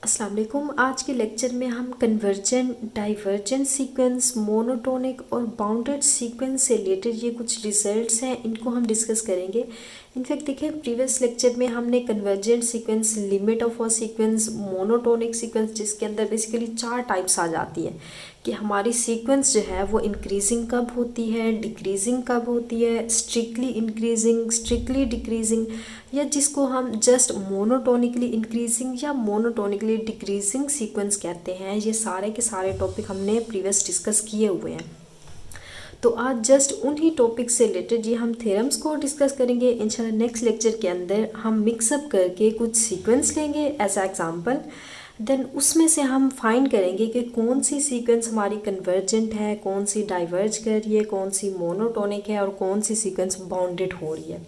अस्सलाम वालेकुम। आज के लेक्चर में हम कन्वर्जेंट, डाइवर्जेंट सीक्वेंस, मोनोटोनिक और बाउंडेड सीक्वेंस से रिलेटेड ये कुछ रिजल्ट्स हैं, इनको हम डिस्कस करेंगे। इनफैक्ट देखिए, प्रीवियस लेक्चर में हमने convergent sequence, limit of a sequence, monotonic sequence, जिसके अंदर बेसिकली 4 टाइप्स आ जाती हैं कि हमारी सीक्वेंस जो है वो इंक्रीजिंग कब होती है, डिक्रीजिंग कब होती है, स्ट्रिक्टली इंक्रीजिंग, स्ट्रिक्टली डिक्रीजिंग, या जिसको हम जस्ट मोनोटोनिकली इंक्रीजिंग या मोनोटोनिकली डिक्रीजिंग सीक्वेंस कहते हैं। ये सारे के सारे टॉपिक हमने प्रीवियस डिस्कस किए हुए हैं। तो आज जस्ट उन्हीं टॉपिक से रिलेटेड ये हम थ्योरम्स को डिस्कस करेंगे। इंशाल्लाह नेक्स्ट लेक्चर के अंदर हम मिक्सअप करके कुछ सीक्वेंस लेंगे एज आ एग्जाम्पल, देन उसमें से हम फाइंड करेंगे कि कौन सी सीक्वेंस हमारी कन्वर्जेंट है, कौन सी डाइवर्ज कर रही है, कौन सी मोनोटोनिक है और कौन सी सीक्वेंस बाउंडेड हो रही है।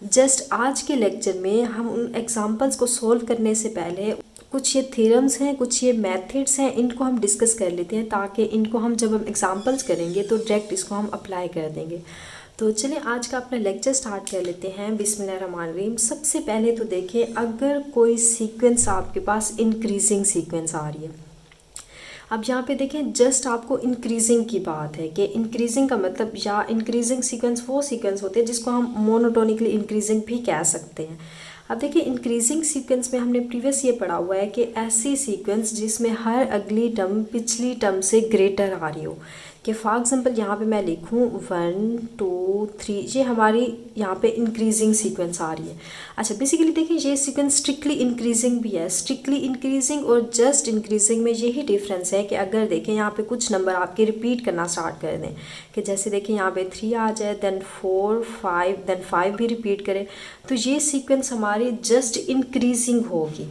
जस्ट आज के लेक्चर में हम उन एग्जांपल्स को सॉल्व करने से पहले कुछ ये थ्योरम्स हैं, कुछ ये मेथड्स हैं, इनको हम डिस्कस कर लेते हैं ताकि इनको हम जब हम एग्जांपल्स करेंगे तो डायरेक्ट इसको हम अप्लाई कर देंगे। तो चलिए आज का अपना लेक्चर स्टार्ट कर लेते हैं। बिस्मिल्लाहिर्रहमानिर्रहीम। सबसे पहले तो देखिए, अगर कोई सीक्वेंस आपके पास इंक्रीजिंग सीक्वेंस आ रही है, अब यहाँ पे देखें जस्ट आपको इंक्रीजिंग की बात है कि इंक्रीजिंग का मतलब, या इंक्रीजिंग सीक्वेंस वो सीक्वेंस होते हैं जिसको हम मोनोटोनिकली इंक्रीजिंग भी कह सकते हैं। अब देखिए, इंक्रीजिंग सीक्वेंस में हमने प्रीवियस ये पढ़ा हुआ है कि ऐसी सीक्वेंस जिसमें हर अगली टर्म पिछली टर्म से ग्रेटर आ रही हो। कि फॉर एग्जांपल यहाँ पे मैं लिखूँ 1 2 3, ये हमारी यहाँ पे इंक्रीजिंग सीक्वेंस आ रही है। अच्छा, बेसिकली देखिए ये सीक्वेंस स्ट्रिक्टली इंक्रीजिंग भी है। स्ट्रिक्टली इंक्रीजिंग और जस्ट इंक्रीजिंग में यही डिफरेंस है कि अगर देखें यहाँ पे कुछ नंबर आपके रिपीट करना स्टार्ट कर दें, कि जैसे देखें यहाँ पे 3 आ जाए, देन 4 5, देन 5 भी रिपीट करें, तो ये सीक्वेंस हमारी जस्ट इंक्रीजिंग होगी,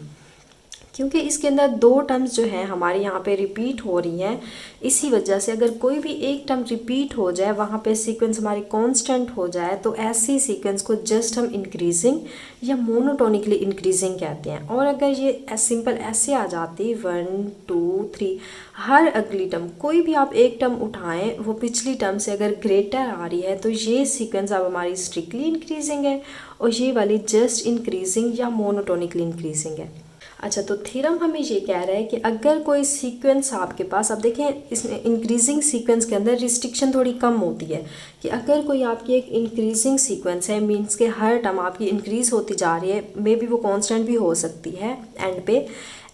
क्योंकि इसके अंदर 2 टर्म्स जो हैं हमारे यहाँ पे रिपीट हो रही हैं। इसी वजह से अगर कोई भी एक टर्म रिपीट हो जाए, वहाँ पे सीक्वेंस हमारी कांस्टेंट हो जाए, तो ऐसी सीक्वेंस को जस्ट हम इंक्रीजिंग या मोनोटोनिकली इंक्रीजिंग कहते हैं। और अगर ये सिंपल ऐसे आ जाती 1 2 3, हर अगली टर्म, कोई भी आप एक टर्म उठाएं, वो पिछली टर्म से अगर ग्रेटर आ रही है, तो ये सीक्वेंस अब हमारी स्ट्रिक्टली इंक्रीजिंग है और ये वाली जस्ट इंक्रीजिंग या मोनोटोनिकली इंक्रीजिंग है। अच्छा, तो थ्योरम हमें ये कह रहा है कि अगर कोई सीक्वेंस आपके पास, अब देखें इसमें इंक्रीजिंग सीक्वेंस के अंदर रिस्ट्रिक्शन थोड़ी कम होती है कि अगर कोई आपकी एक इंक्रीजिंग सीक्वेंस है, मींस के हर टर्म आपकी इंक्रीज होती जा रही है, मे बी वो कांस्टेंट भी हो सकती है एंड पे,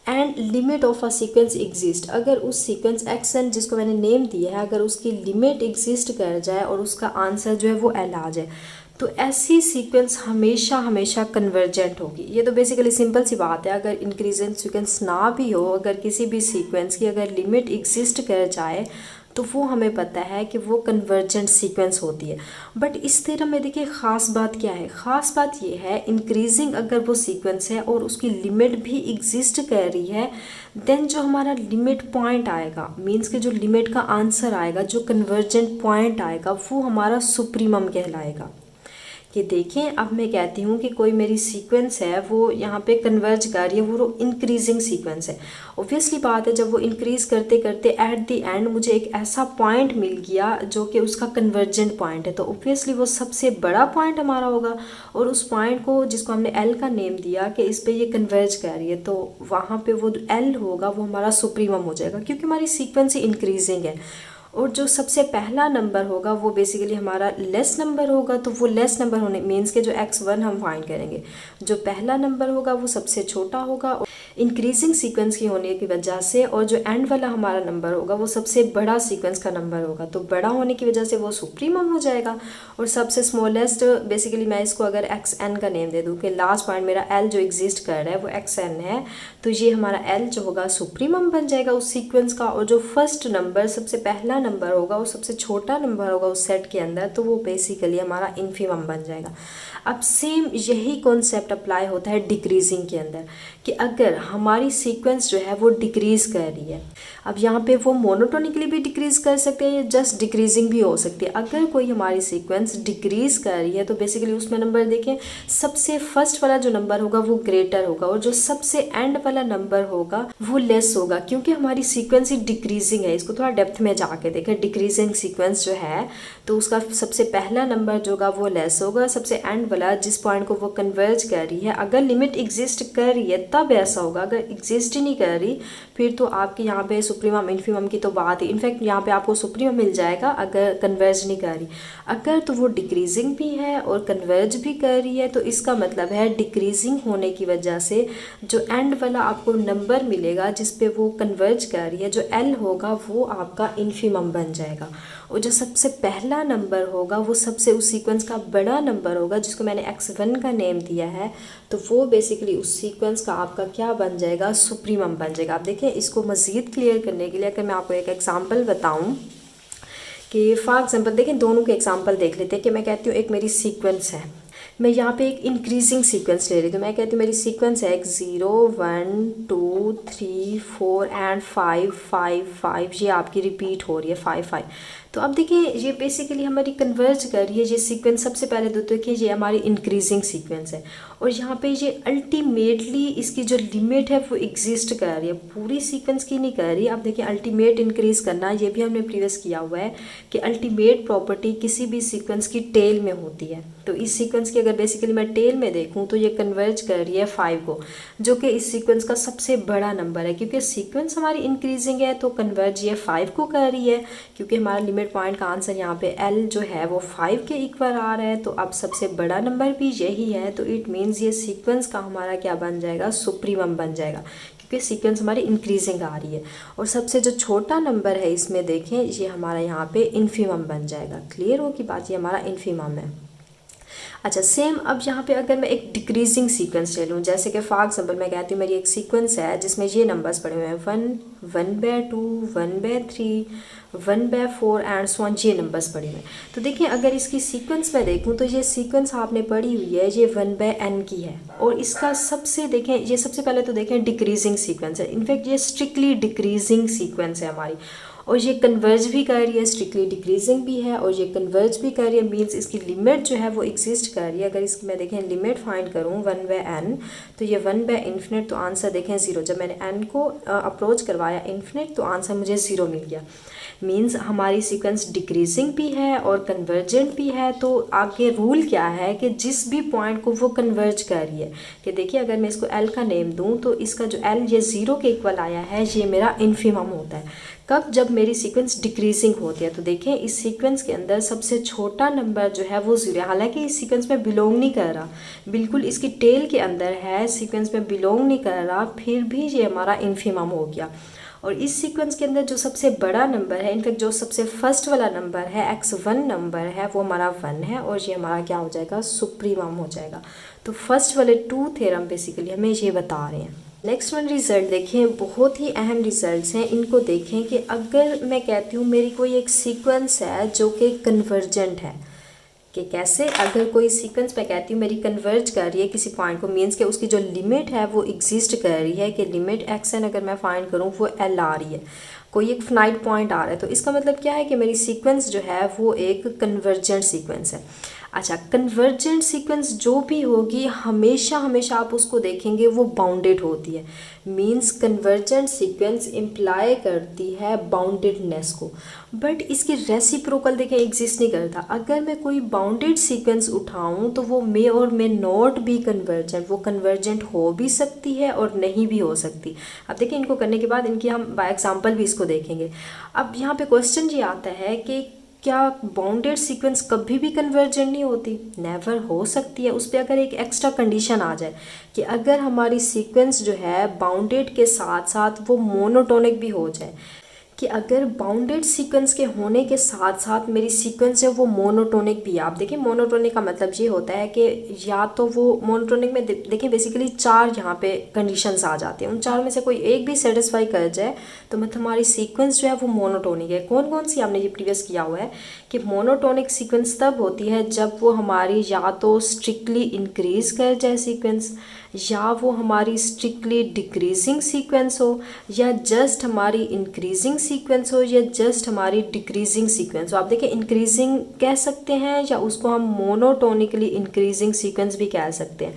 and limit of a sequence exist, अगर उस सीक्वेंस एक्सन जिसको मैंने नेम दिया है, अगर उसकी लिमिट एग्जिस्ट कर जाए और उसका आंसर जो है वो एल आ जाए, तो ऐसी सीक्वेंस हमेशा हमेशा कन्वर्जेंट होगी। ये तो बेसिकली सिंपल सी बात है। अगर इंक्रीजेंट सीक्वेंस ना भी हो, अगर किसी भी सीक्वेंस की अगर लिमिट एग्जिस्ट कर जाए, तो वो हमें पता है कि वो कन्वर्जेंट सीक्वेंस होती है। बट इस थ्योरम में देखिए ख़ास बात क्या है, ख़ास बात ये है, इंक्रीजिंग अगर वो सीक्वेंस है और उसकी लिमिट भी एग्जिस्ट कर रही है, देन जो हमारा लिमिट पॉइंट आएगा, मीन्स के जो लिमिट का आंसर आएगा, जो कन्वर्जेंट पॉइंट आएगा, वो हमारा सुप्रीमम कहलाएगा। कि देखें, अब मैं कहती हूँ कि कोई मेरी सीक्वेंस है, वो यहाँ पे कन्वर्ज कर रही है, वो इंक्रीजिंग सीक्वेंस है। ऑब्वियसली बात है, जब वो इंक्रीज करते करते एट द एंड मुझे एक ऐसा पॉइंट मिल गया जो कि उसका कन्वर्जेंट पॉइंट है, तो ऑब्वियसली वो सबसे बड़ा पॉइंट हमारा होगा। और उस पॉइंट को, जिसको हमने एल का नेम दिया कि इस पर ये कन्वर्ज कर रही है, तो वहाँ पर वो एल होगा, वो हमारा सुप्रीमम हो जाएगा, क्योंकि हमारी सीक्वेंस ही इंक्रीजिंग है। और जो सबसे पहला नंबर होगा वो बेसिकली हमारा लेस नंबर होगा, तो वो लेस नंबर होने मीन्स के जो x1 हम फाइंड करेंगे, जो पहला नंबर होगा वो सबसे छोटा होगा इंक्रीजिंग सीक्वेंस की होने की वजह से, और जो एंड वाला हमारा नंबर होगा वो सबसे बड़ा सीक्वेंस का नंबर होगा, तो बड़ा होने की वजह से वो सुप्रीमम हो जाएगा। और सबसे स्मॉलेस्ट, बेसिकली मैं इसको अगर xn का नेम दे दूँ कि लास्ट पॉइंट मेरा l जो एग्जिस्ट कर रहा है वो xn है, तो ये हमारा l जो होगा सुप्रीमम बन जाएगा उस सीक्वेंस का। और जो फर्स्ट नंबर, सबसे पहला नंबर होगा, वो सबसे छोटा नंबर होगा उस सेट के अंदर, तो वो बेसिकली हमारा इन्फीमम बन जाएगा। अब सेम यही कॉन्सेप्ट अप्लाई होता है डिक्रीजिंग के अंदर, कि अगर हमारी सीक्वेंस जो है वो डिक्रीज़ कर रही है, अब यहाँ पे वो मोनोटोनिकली भी डिक्रीज़ कर सकते हैं या जस्ट डिक्रीजिंग भी हो सकती है। अगर कोई हमारी सीक्वेंस डिक्रीज़ कर रही है, तो बेसिकली उसमें नंबर देखें, सबसे फर्स्ट वाला जो नंबर होगा वो ग्रेटर होगा और जो सबसे एंड वाला नंबर होगा वो लेस होगा, क्योंकि हमारी सीक्वेंस ही डिक्रीजिंग है। इसको थोड़ा डेप्थ में जाके देखें, डिक्रीजिंग सीक्वेंस जो है तो उसका सबसे पहला नंबर जो होगा वो लेस होगा, सबसे एंड वाला जिस पॉइंट को वो कन्वर्ज कर रही है, अगर लिमिट एग्जिस्ट कर रही है तब ऐसा होगा, अगर एग्जिस्ट ही नहीं कर रही फिर तो आपके यहाँ पे सुप्रीमम इन्फीमम की तो बात है। इनफैक्ट यहाँ पे आपको सुप्रीमम मिल जाएगा अगर कन्वर्ज नहीं कर रही। अगर तो वो डिक्रीजिंग भी है और कन्वर्ज भी कर रही है तो इसका मतलब है डिक्रीजिंग होने की वजह से जो एंड वाला आपको नंबर मिलेगा जिस पे वो कन्वर्ज कर रही है, जो एल होगा वो आपका इन्फीमम बन जाएगा। और जो सबसे पहला नंबर होगा वो सबसे उस सीक्वेंस का बड़ा नंबर होगा जिसको मैंने x1 का नेम दिया है, तो वो बेसिकली उस सीक्वेंस का आपका क्या बन जाएगा, सुप्रीमम बन जाएगा। आप देखें, इसको मज़ीद क्लियर करने के लिए अगर मैं आपको एक एग्जांपल बताऊं कि फॉर एग्जांपल देखें, दोनों के एग्जांपल देख लेते हैं कि मैं कहती हूँ एक मेरी सीक्वेंस है, मैं यहाँ पे एक इंक्रीजिंग सीक्वेंस ले रही हूँ, तो मैं कहती हूँ मेरी सीक्वेंस है 0 1 2 3 4 एंड 5 5 5, ये आपकी रिपीट हो रही है 5 5। तो अब देखिए ये बेसिकली हमारी कन्वर्ज कर रही है ये सीक्वेंस। सबसे पहले तो देखिए ये हमारी इंक्रीजिंग सीक्वेंस है और यहाँ पे ये अल्टीमेटली इसकी जो लिमिट है वो एग्जिस्ट कर रही है, पूरी सीक्वेंस की नहीं कर रही। अब देखिए अल्टीमेट इंक्रीज करना ये भी हमने प्रीवियस किया हुआ है कि अल्टीमेट प्रॉपर्टी किसी भी सीक्वेंस की टेल में होती है। तो इस सीक्वेंस की अगर बेसिकली मैं टेल में देखूँ तो ये कन्वर्ज कर रही है 5 को, जो कि इस सीक्वेंस का सबसे बड़ा नंबर है। क्योंकि सीक्वेंस हमारी इंक्रीजिंग है तो कन्वर्ज ये 5 को कर रही है, क्योंकि हमारा लिमिट पॉइंट का आंसर यहाँ पे एल जो है वो 5 के इक्वल आ रहा है। तो अब सबसे बड़ा नंबर भी यही है, तो इट मीन्स ये सीक्वेंस का हमारा क्या बन जाएगा, सुप्रीमम बन जाएगा, क्योंकि सीक्वेंस हमारी इंक्रीजिंग आ रही है। और सबसे जो छोटा नंबर है इसमें देखें ये हमारा यहाँ पे इन्फीमम बन जाएगा। क्लियर हो की बात, ये हमारा इन्फीमम है। अच्छा सेम अब यहाँ पे अगर मैं एक डिक्रीजिंग सीक्वेंस ले लूँ, जैसे कि फॉर एग्जाम्पल मैं कहती हूँ मेरी एक सीक्वेंस है जिसमें ये नंबर्स पड़े हुए हैं 1 1/2 1/3 1/4 एंड सो ऑन, ये नंबर्स पड़े हुए हैं। तो देखिए अगर इसकी सीक्वेंस में देखूँ तो ये सीक्वेंस आपने पढ़ी हुई है ये 1/n की है, और इसका सबसे देखें ये सबसे पहले तो देखें डिक्रीजिंग सीक्वेंस है। इनफैक्ट ये स्ट्रिक्टली डिक्रीजिंग सीक्वेंस है हमारी, और ये कन्वर्ज भी कर रही है, स्ट्रिक्टली डिक्रीजिंग भी है और ये कन्वर्ज भी कर रही है। मीन्स इसकी लिमिट जो है वो एग्जिस्ट कर रही है। अगर इसकी मैं देखें लिमिट फाइंड करूँ 1/n, तो ये 1/∞, तो आंसर देखें 0। जब मैंने n को अप्रोच करवाया इन्फिनिट तो आंसर मुझे 0 मिल गया। मीन्स हमारी सीक्वेंस डिक्रीजिंग भी है और कन्वर्जेंट भी है। तो आगे रूल क्या है कि जिस भी पॉइंट को वो कन्वर्ज कर रही है, कि देखिए अगर मैं इसको l का नेम दूँ तो इसका जो l ये 0 के इक्वल आया है, ये मेरा इन्फीमम होता है। कब, जब मेरी सीक्वेंस डिक्रीजिंग होती है। तो देखें इस सीक्वेंस के अंदर सबसे छोटा नंबर जो है वो 0 है, हालांकि इस सीक्वेंस में बिलोंग नहीं कर रहा, बिल्कुल इसकी टेल के अंदर है, सीक्वेंस में बिलोंग नहीं कर रहा, फिर भी ये हमारा इन्फीमम हो गया। और इस सीक्वेंस के अंदर जो सबसे बड़ा नंबर है, इनफैक्ट जो सबसे फर्स्ट वाला नंबर है x1 नंबर है, वो हमारा 1 है और ये हमारा क्या हो जाएगा, सुप्रीमम हो जाएगा। तो फर्स्ट वाले 2 थ्योरम बेसिकली हमें ये बता रहे हैं। नेक्स्ट वन रिज़ल्ट देखें, बहुत ही अहम रिज़ल्ट्स हैं, इनको देखें कि अगर मैं कहती हूँ मेरी कोई एक सीक्वेंस है जो कि कन्वर्जेंट है, कि कैसे, अगर कोई सीक्वेंस मैं कहती हूँ मेरी कन्वर्ज कर रही है किसी पॉइंट को, मीन्स कि उसकी जो लिमिट है वो एग्जिस्ट कर रही है, कि लिमिट xn अगर मैं फाइंड करूँ वो l आ रही है, कोई एक फाइनाइट पॉइंट आ रहा है, तो इसका मतलब क्या है कि मेरी सीक्वेंस जो है वो एक कन्वर्जेंट सीक्वेंस है। अच्छा, कन्वर्जेंट सीक्वेंस जो भी होगी हमेशा हमेशा आप उसको देखेंगे वो बाउंडेड होती है। मींस कन्वर्जेंट सीक्वेंस इम्प्लाई करती है बाउंडेडनेस को, बट इसकी रेसिप्रोकल देखें एग्जिस्ट नहीं करता। अगर मैं कोई बाउंडेड सीक्वेंस उठाऊं तो वो मे और मे नॉट भी कन्वर्जेंट, वो कन्वर्जेंट हो भी सकती है और नहीं भी हो सकती। अब देखिए इनको करने के बाद इनकी हम बाय एग्जाम्पल भी इसको देखेंगे। अब यहाँ पे क्वेश्चन ये आता है कि क्या बाउंडेड सीक्वेंस कभी भी कन्वर्जेंट नहीं होती? नेवर हो सकती है। उस पर अगर एक एक्स्ट्रा कंडीशन आ जाए कि अगर हमारी सीक्वेंस जो है बाउंडेड के साथ साथ वो मोनोटोनिक भी हो जाए, कि अगर बाउंडेड सीक्वेंस के होने के साथ साथ मेरी सीक्वेंस है वो मोनोटोनिक भी है। आप देखिए मोनोटोनिक का मतलब ये होता है कि या तो वो मोनोटोनिक में देखिए बेसिकली 4 यहाँ पे कंडीशंस आ जाती हैं, उन 4 में से कोई एक भी सेटिस्फाई कर जाए तो मतलब हमारी सीक्वेंस जो है वो मोनोटोनिक है। कौन कौन सी हमने ये प्रीवियस किया हुआ है कि मोनोटोनिक सीक्वेंस तब होती है जब वो हमारी या तो स्ट्रिक्टली इंक्रीज कर जाए सीक्वेंस, या वो हमारी स्ट्रिक्टली डिक्रीजिंग सीक्वेंस हो, या जस्ट हमारी इंक्रीजिंग सीक्वेंस हो, या जस्ट हमारी डिक्रीजिंग सीक्वेंस हो। आप देखिए इंक्रीजिंग कह सकते हैं या उसको हम मोनोटोनिकली इंक्रीजिंग सीक्वेंस भी कह सकते हैं।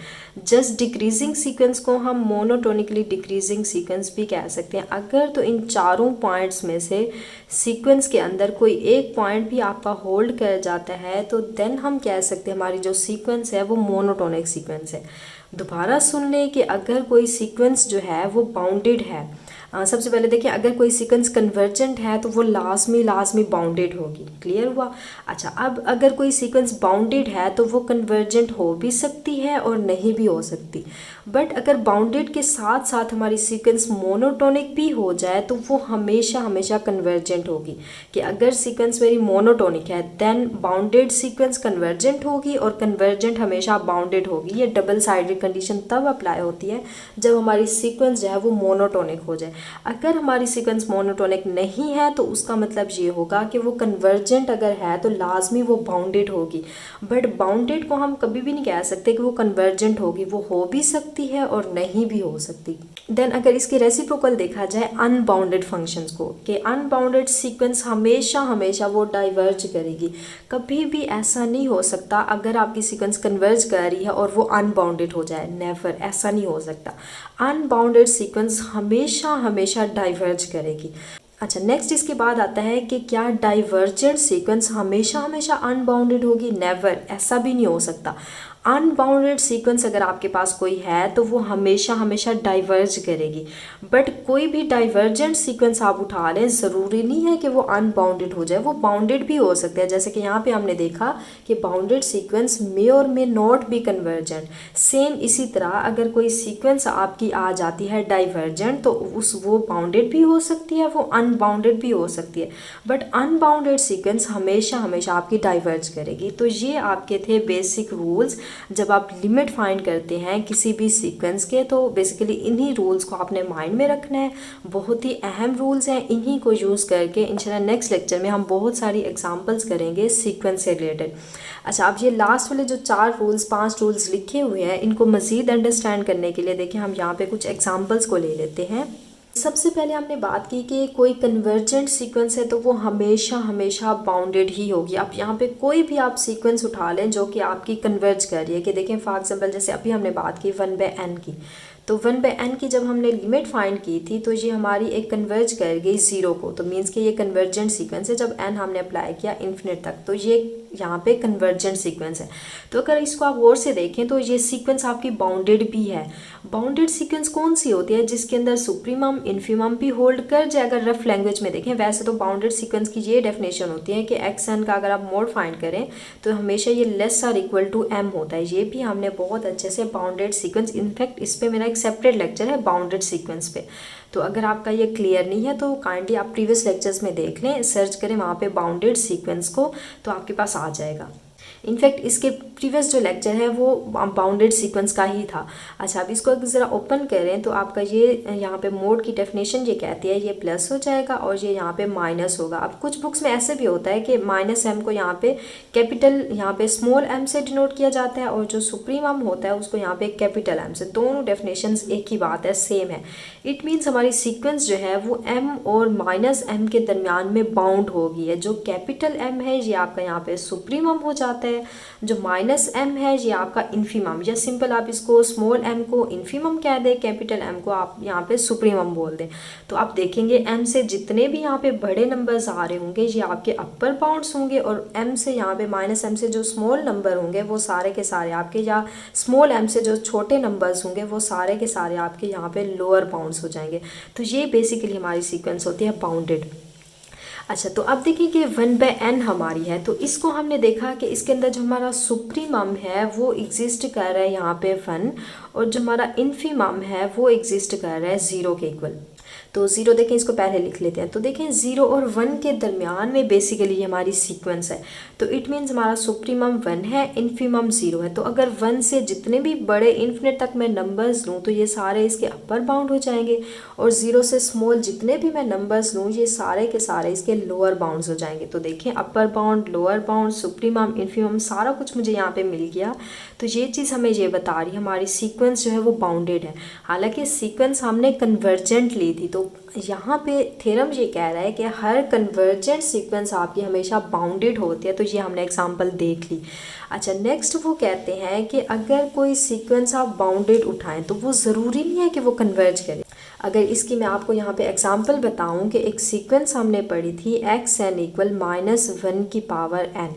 जस्ट डिक्रीजिंग सीक्वेंस को हम मोनोटोनिकली डिक्रीजिंग सीक्वेंस भी कह सकते हैं। अगर तो इन चारों पॉइंट्स में से सीक्वेंस के अंदर कोई एक पॉइंट भी आपका होल्ड कर जाता है तो देन हम कह सकते हैं हमारी जो सीक्वेंस है वो मोनोटोनिक सीक्वेंस है। दोबारा सुन लें कि अगर कोई सीक्वेंस जो है वो बाउंडेड है, सबसे पहले देखिए अगर कोई सीक्वेंस कन्वर्जेंट है तो वो लाजमी बाउंडेड होगी। क्लियर हुआ? अच्छा, अब अगर कोई सीक्वेंस बाउंडेड है तो वो कन्वर्जेंट हो भी सकती है और नहीं भी हो सकती। बट अगर बाउंडेड के साथ साथ हमारी सीक्वेंस मोनोटोनिक भी हो जाए तो वो हमेशा कन्वर्जेंट होगी। कि अगर सीक्वेंस मेरी मोनोटोनिक है देन बाउंडेड सीक्वेंस कन्वर्जेंट होगी और कन्वर्जेंट हमेशा बाउंडेड होगी। ये डबल साइडेड कंडीशन तब अप्लाई होती है जब हमारी सीक्वेंस जो है वो मोनोटोनिक हो जाए। अगर हमारी सीक्वेंस मोनोटोनिक नहीं है तो उसका मतलब ये होगा कि वो कन्वर्जेंट अगर है तो लाजमी वो बाउंडेड होगी। बट बाउंडेड को हम कभी भी नहीं कह सकते कि वो कन्वर्जेंट होगी, वो हो भी सकती है और नहीं भी हो सकती। देन अगर इसके रेसिप्रोकल देखा जाए अनबाउंडेड फंक्शंस को, कि अनबाउंडेड सीक्वेंस हमेशा वो डाइवर्ज करेगी। कभी भी ऐसा नहीं हो सकता अगर आपकी सीक्वेंस कन्वर्ज कर रही है और वो अनबाउंडेड हो जाए, नेवर, ऐसा नहीं हो सकता। अनबाउंडेड सीक्वेंस हमेशा डाइवर्ज करेगी। अच्छा, नेक्स्ट इसके बाद आता है कि क्या डाइवर्जेंट सीक्वेंस हमेशा अनबाउंडेड होगी? नेवर, ऐसा भी नहीं हो सकता। अनबाउंडेड सीक्वेंस अगर आपके पास कोई है तो वो हमेशा डाइवर्ज करेगी। बट कोई भी डाइवर्जेंट सीक्वेंस आप उठा लें, ज़रूरी नहीं है कि वो अनबाउंडेड हो जाए, वो बाउंडेड भी हो सकते हैं। जैसे कि यहाँ पे हमने देखा कि बाउंडेड सीक्वेंस मे और may not be convergent. Same इसी तरह अगर कोई सीक्वेंस आपकी आ जाती है डाइवर्जेंट तो वो बाउंडेड भी हो सकती है, वो अनबाउंडेड भी हो सकती है। बट अनबाउंडेड सीक्वेंस हमेशा आपकी डाइवर्ज करेगी। तो ये आपके थे बेसिक रूल्स। जब आप लिमिट फाइंड करते हैं किसी भी सीक्वेंस के तो बेसिकली इन्हीं रूल्स को आपने माइंड में रखना है। बहुत ही अहम रूल्स हैं, इन्हीं को यूज़ करके इंशाल्लाह नेक्स्ट लेक्चर में हम बहुत सारी एग्जांपल्स करेंगे सीक्वेंस से रिलेटेड। अच्छा, अब ये लास्ट वाले जो 5 रूल्स लिखे हुए हैं इनको मज़ीद अंडरस्टैंड करने के लिए देखिए हम यहाँ पे कुछ एग्जांपल्स को ले लेते हैं। सबसे पहले हमने बात की कि कोई कन्वर्जेंट सीक्वेंस है तो वो हमेशा बाउंडेड ही होगी। आप यहाँ पे कोई भी आप सीक्वेंस उठा लें जो कि आपकी कन्वर्ज कर रही है, कि देखें फॉर एग्जांपल जैसे अभी हमने बात की 1/n की, तो 1/n की जब हमने लिमिट फाइंड की थी तो ये हमारी एक कन्वर्ज कर गई 0 को, तो मीन्स कि ये कन्वर्जेंट सीक्वेंस है। जब n हमने अप्लाई किया इन्फिनिट तक तो ये यहाँ पे कन्वर्जेंट सीक्वेंस है। तो अगर इसको आप गौर से देखें तो ये सीक्वेंस आपकी बाउंडेड भी है। बाउंडेड सीक्वेंस कौन सी होती है? जिसके अंदर सुप्रीमम इन्फीमम भी होल्ड कर जाए। अगर रफ लैंग्वेज में देखें, वैसे तो बाउंडेड सीक्वेंस की ये डेफिनेशन होती है कि xn का अगर आप मोड फाइंड करें तो हमेशा ये लेस और इक्वल टू m होता है। ये भी हमने बहुत अच्छे से बाउंडेड सीक्वेंस, इनफैक्ट इस पर मेरा एक सेपरेट लेक्चर है बाउंडेड सीक्वेंस पे। तो अगर आपका ये क्लियर नहीं है तो काइंडली आप प्रीवियस लेक्चर्स में देख लें, सर्च करें वहाँ पे बाउंडेड सीक्वेंस को तो आपके पास आ जाएगा। इनफैक्ट इसके प्रीवियस जो लेक्चर है वो बाउंडेड सीक्वेंस का ही था। अच्छा, अब इसको अगर ज़रा ओपन करें तो आपका ये यहाँ पे मोड की डेफिनेशन ये कहती है ये प्लस हो जाएगा और ये यहाँ पे माइनस होगा। अब कुछ बुक्स में ऐसे भी होता है कि -m को यहाँ पे कैपिटल, यहाँ पे स्मॉल m से डिनोट किया जाता है और जो सुप्रीमम होता है उसको यहाँ पे कैपिटल M से। दोनों डेफिनेशंस एक ही बात है, सेम है। इट मीन्स हमारी सीक्वेंस जो है वो m और -m के दरमियान में बाउंड होगी है। जो कैपिटल M है ये आपका यहाँ पे सुप्रीमम हो जाता है, जो -m है ये आपका इन्फीमम, या सिंपल आप इसको स्मॉल m को इन्फीमम कह दें, कैपिटल M को आप यहाँ पे सुप्रीमम बोल दें। तो आप देखेंगे m से जितने भी यहाँ पे बड़े नंबर्स आ रहे होंगे ये आपके अपर बाउंड्स होंगे और m से यहाँ पे -m से जो स्मॉल नंबर होंगे वो सारे के सारे आपके, या स्मॉल m से जो छोटे नंबर्स होंगे वो सारे के सारे आपके यहाँ पे लोअर बाउंड्स हो जाएंगे। तो ये बेसिकली हमारी सीक्वेंस होती है बाउंडेड। अच्छा, तो अब देखिए कि 1/n हमारी है तो इसको हमने देखा कि इसके अंदर जो हमारा सुप्रीमम है वो एग्जिस्ट कर रहा है यहाँ पे 1 और जो हमारा इन्फीमम है वो एग्जिस्ट कर रहा है 0 के इक्वल। तो 0 देखें, इसको पहले लिख लेते हैं। तो देखें 0 और 1 के दरमियान में बेसिकली हमारी सीक्वेंस है। तो इट मीन्स हमारा सुप्रीमम 1 है, इन्फीमम 0 है। तो अगर 1 से जितने भी बड़े इन्फिनिट तक मैं नंबर्स लूँ तो ये सारे इसके अपर बाउंड हो जाएंगे और 0 से स्मॉल जितने भी मैं नंबर्स लूँ ये सारे के सारे इसके लोअर बाउंड्स हो जाएंगे। तो देखें upper bound, lower bound, supremum, infimum सारा कुछ मुझे यहाँ पे मिल गया। तो ये चीज़ हमें ये बता रही है हमारी सीक्वेंस जो है वो बाउंडेड है। हालांकि सीक्वेंस हमने कन्वर्जेंट ली थी, तो यहाँ पे थ्योरम ये कह रहा है कि हर कन्वर्जेंट सीक्वेंस आपकी हमेशा बाउंडेड होती है। तो ये हमने एग्जांपल देख ली। अच्छा, नेक्स्ट वो कहते हैं कि अगर कोई सीक्वेंस आप बाउंडेड उठाएं तो वो ज़रूरी नहीं है कि वो कन्वर्ज करे। अगर इसकी मैं आपको यहाँ पे एग्जांपल बताऊँ कि एक सीक्वेंस हमने पढ़ी थी xn इक्वल -1 की पावर n।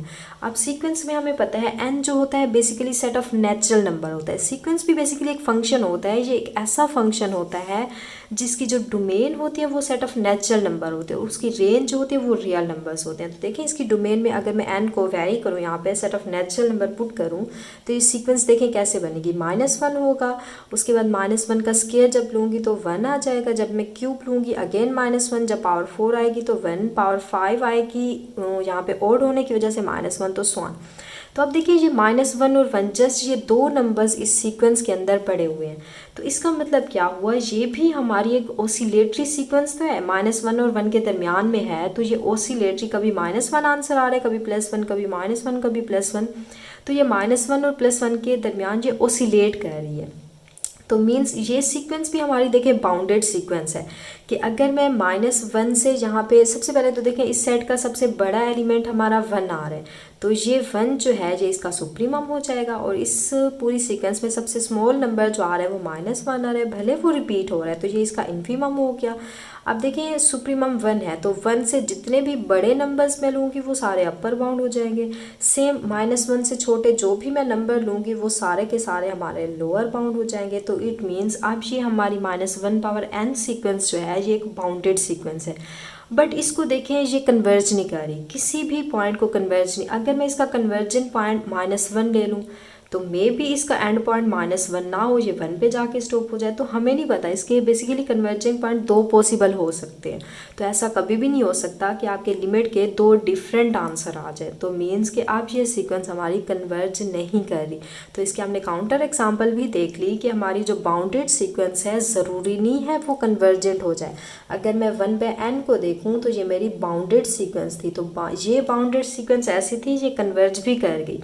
अब सीक्वेंस में हमें पता है n जो होता है basically set of natural number होता है। सीक्वेंस भी बेसिकली एक फंक्शन होता है। ये एक ऐसा फंक्शन होता है जिसकी जो डोमेन होती है वो सेट ऑफ नेचुरल नंबर होते हैं, उसकी रेंज जो होती है वो रियल नंबर्स होते हैं। तो देखें इसकी डोमेन में अगर मैं n को वेरी करूँ, यहाँ पे set of natural number put करूँ, तो ये सीक्वेंस देखें कैसे बनेगी। -1 होगा, उसके बाद -1 का स्क्वायर जब लूँगी तो 1 आ जाएगा, जब मैं क्यूब लूँगी अगेन -1, जब पावर 4 आएगी तो 1 पावर 5 आएगी, यहाँ पे ओड होने की वजह से -1 तो स्वान। तो अब देखिए ये -1 और 1 जस्ट ये दो नंबर्स इस सीक्वेंस के अंदर पड़े हुए हैं। तो इसका मतलब क्या हुआ, ये भी हमारी एक ओसिलेटरी सीक्वेंस तो है, -1 और 1 के दरमियान में है। तो ये ओसिलेटरी, कभी -1 आंसर आ रहा है, कभी +1, कभी -1, कभी +1। तो ये -1 और +1 के दरमियान ये ओसिलेट कर रही है। तो मीन्स ये सीक्वेंस भी हमारी देखें बाउंडेड सीक्वेंस है कि अगर मैं -1 से यहाँ पे सबसे पहले तो देखें इस सेट का सबसे बड़ा एलिमेंट हमारा 1 आ रहा है, तो ये 1 जो है ये इसका सुप्रीमम हो जाएगा। और इस पूरी सीक्वेंस में सबसे स्मॉल नंबर जो आ रहा है वो -1 आ रहा है, भले वो रिपीट हो रहा है, तो ये इसका इन्फीमम हो गया। अब देखिए सुप्रीमम 1 है, तो 1 से जितने भी बड़े नंबर्स मैं लूँगी वो सारे अपर बाउंड हो जाएंगे। सेम -1 से छोटे जो भी मैं नंबर लूँगी वो सारे के सारे हमारे लोअर बाउंड हो जाएंगे। तो इट मीन्स अब ये हमारी -1 पावर n सीक्वेंस जो है ये एक बाउंडेड सीक्वेंस है। बट इसको देखें ये कन्वर्ज नहीं कर रही, किसी भी पॉइंट को कन्वर्ज नहीं। अगर मैं इसका कन्वर्जन पॉइंट -1 ले लूँ तो मे भी इसका एंड पॉइंट -1 ना हो, ये 1 पे जाके स्टॉप हो जाए। तो हमें नहीं पता, इसके बेसिकली कन्वर्जिंग पॉइंट दो पॉसिबल हो सकते हैं। तो ऐसा कभी भी नहीं हो सकता कि आपके लिमिट के दो डिफरेंट आंसर आ जाए। तो मीन्स कि आप ये सीक्वेंस हमारी कन्वर्ज नहीं कर रही। तो इसके हमने काउंटर एग्जाम्पल भी देख ली कि हमारी जो बाउंडेड सीक्वेंस है ज़रूरी नहीं है वो कन्वर्जेंट हो जाए। अगर मैं 1/n को देखूँ तो ये मेरी बाउंडेड सीक्वेंस थी, तो ये बाउंडेड सीक्वेंस ऐसी थी ये कन्वर्ज भी कर गई।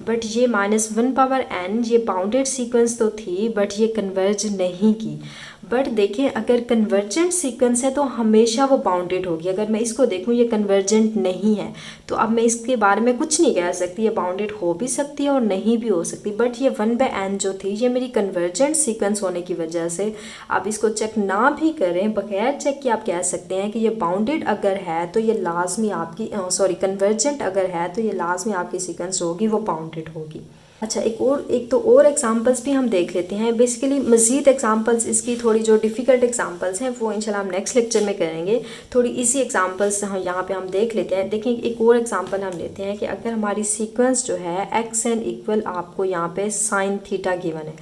बट ये -1 पावर n ये बाउंडेड सीक्वेंस तो थी बट ये कन्वर्ज नहीं की। बट देखिए अगर कन्वर्जेंट सीक्वेंस है तो हमेशा वो बाउंडेड होगी। अगर मैं इसको देखूँ ये कन्वर्जेंट नहीं है तो अब मैं इसके बारे में कुछ नहीं कह सकती, ये बाउंडेड हो भी सकती है और नहीं भी हो सकती। बट ये 1/n जो थी ये मेरी कन्वर्जेंट सीक्वेंस होने की वजह से आप इसको चेक ना भी करें, बगैर चेक कि आप कह सकते हैं कि ये बाउंडेड अगर है तो ये लाजमी आपकी कन्वर्जेंट अगर है तो ये लाजमी आपकी सीक्वेंस होगी वो बाउंडेड होगी। अच्छा, एक तो और एग्जांपल्स भी हम देख लेते हैं। बेसिकली मज़ीद एग्जांपल्स इसकी थोड़ी जो डिफ़िकल्ट एग्जांपल्स हैं वो इंशाल्लाह हम नेक्स्ट लेक्चर में करेंगे। थोड़ी इजी एग्जांपल्स हम यहाँ पे हम देख लेते हैं। देखिए एक और एग्जांपल हम लेते हैं कि अगर हमारी सीक्वेंस जो है xn इक्वल आपको यहाँ पे sin थीटा गिवन है,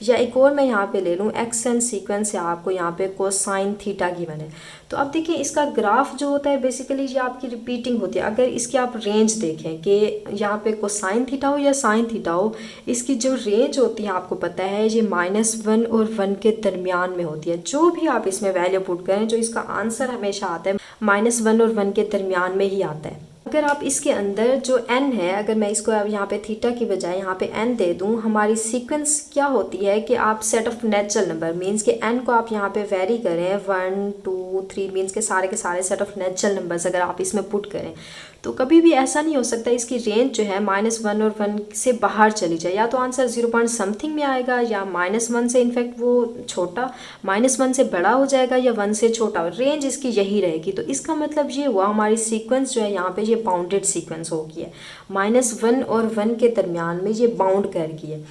या एक और मैं यहाँ पे ले लूँ xn सीक्वेंस है आपको यहाँ पे कोसाइन थीटा गिवन है। तो अब देखिए इसका ग्राफ जो होता है बेसिकली ये आपकी रिपीटिंग होती है। अगर इसकी आप रेंज देखें कि यहाँ पे कोसाइन थीटा हो या साइन थीटा हो, इसकी जो रेंज होती है आपको पता है ये -1 और 1 के दरमियान में होती है। जो भी आप इसमें वैल्यू पुट करें जो इसका आंसर हमेशा आता है -1 और 1 के दरमियान में ही आता है। अगर आप इसके अंदर जो n है, अगर मैं इसको अब यहाँ पे थीटा की बजाय यहाँ पे n दे दूँ, हमारी सीक्वेंस क्या होती है कि आप set of natural number means के n को आप यहाँ पे वेरी करें 1 2 3 मीन्स के सारे सेट ऑफ नेचुरल नंबर्स अगर आप इसमें पुट करें तो कभी भी ऐसा नहीं हो सकता इसकी रेंज जो है -1 और 1 से बाहर चली जाए। या तो आंसर 0 पॉइंट समथिंग में आएगा या -1 से इनफैक्ट वो छोटा -1 से बड़ा हो जाएगा या 1 से छोटा, रेंज इसकी यही रहेगी। तो इसका मतलब ये हुआ हमारी सीक्वेंस जो है यहाँ पे ये बाउंडेड सीक्वेंस हो गई है, -1 और 1 के दरमियान में ये बाउंड कर गई है।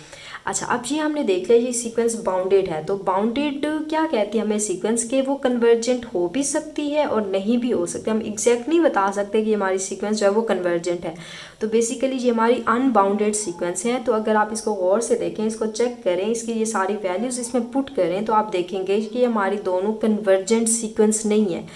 अच्छा, अब ये हमने देख लिया ये सीक्वेंस बाउंडेड है। तो बाउंडेड क्या कहती है हमें सीक्वेंस के वो कन्वर्जेंट हो भी सकती है और नहीं भी हो सकती। हम एग्जैक्ट नहीं बता सकते कि हमारी सीक्वेंस जो है वो कन्वर्जेंट है। तो बेसिकली ये हमारी अनबाउंडेड सीक्वेंस है। तो अगर आप इसको गौर से देखें, इसको चेक करें, इसकी ये सारी वैल्यूज़ इसमें पुट करें तो आप देखेंगे कि हमारी दोनों कन्वर्जेंट सीक्वेंस नहीं है,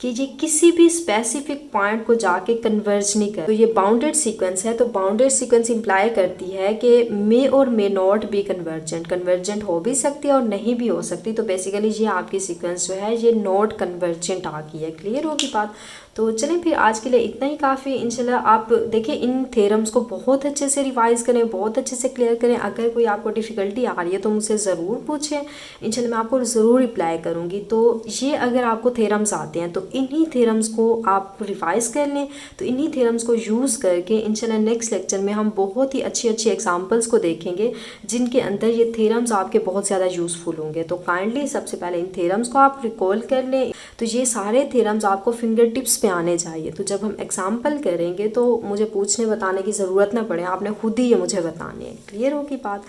कि ये किसी भी स्पेसिफिक पॉइंट को जाके कन्वर्ज नहीं कर। तो ये बाउंडेड सीक्वेंस है। तो बाउंडेड सीक्वेंस इंप्लाई करती है कि मे और मे नॉट बी कन्वर्जेंट हो भी सकती है और नहीं भी हो सकती। तो बेसिकली ये आपकी सीक्वेंस जो है ये नॉट कन्वर्जेंट आ गई है। क्लियर होगी बात। तो चलें फिर आज के लिए इतना ही काफ़ी। इंशाल्लाह आप देखिए इन थ्योरम्स को बहुत अच्छे से रिवाइज करें, बहुत अच्छे से क्लियर करें। अगर कोई आपको डिफ़िकल्टी आ रही है तो मुझसे ज़रूर पूछें, इंशाल्लाह मैं आपको ज़रूर रिप्लाई करूँगी। तो ये अगर आपको थ्योरम्स आते हैं तो इन्हीं थ्योरम्स को आप रिवाइज कर लें। तो इन्हीं थ्योरम्स को यूज़ करके इंशाल्लाह नेक्स्ट लेक्चर में हम बहुत ही अच्छी अच्छी एग्जांपल्स को देखेंगे जिनके अंदर ये थ्योरम्स आपके बहुत ज़्यादा यूज़फुल होंगे। तो काइंडली सबसे पहले इन थ्योरम्स को आप रिकॉल कर लें। तो ये सारे थ्योरम्स आपको फिंगर टिप्स पे आने चाहिए। तो जब हम एग्जाम्पल करेंगे तो मुझे पूछने बताने की ज़रूरत ना पड़े, आपने खुद ही ये मुझे बताने हैं। क्लियर होगी बात?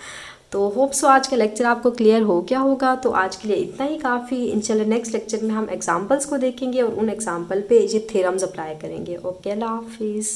तो होप सो आज का लेक्चर आपको क्लियर हो गया होगा। तो आज के लिए इतना ही काफ़ी। इंशाल्लाह नेक्स्ट लेक्चर में हम एग्जांपल्स को देखेंगे और उन एग्जांपल पे ये थ्योरम्स अप्लाई करेंगे। ओके, अल्लाह हाफिज़।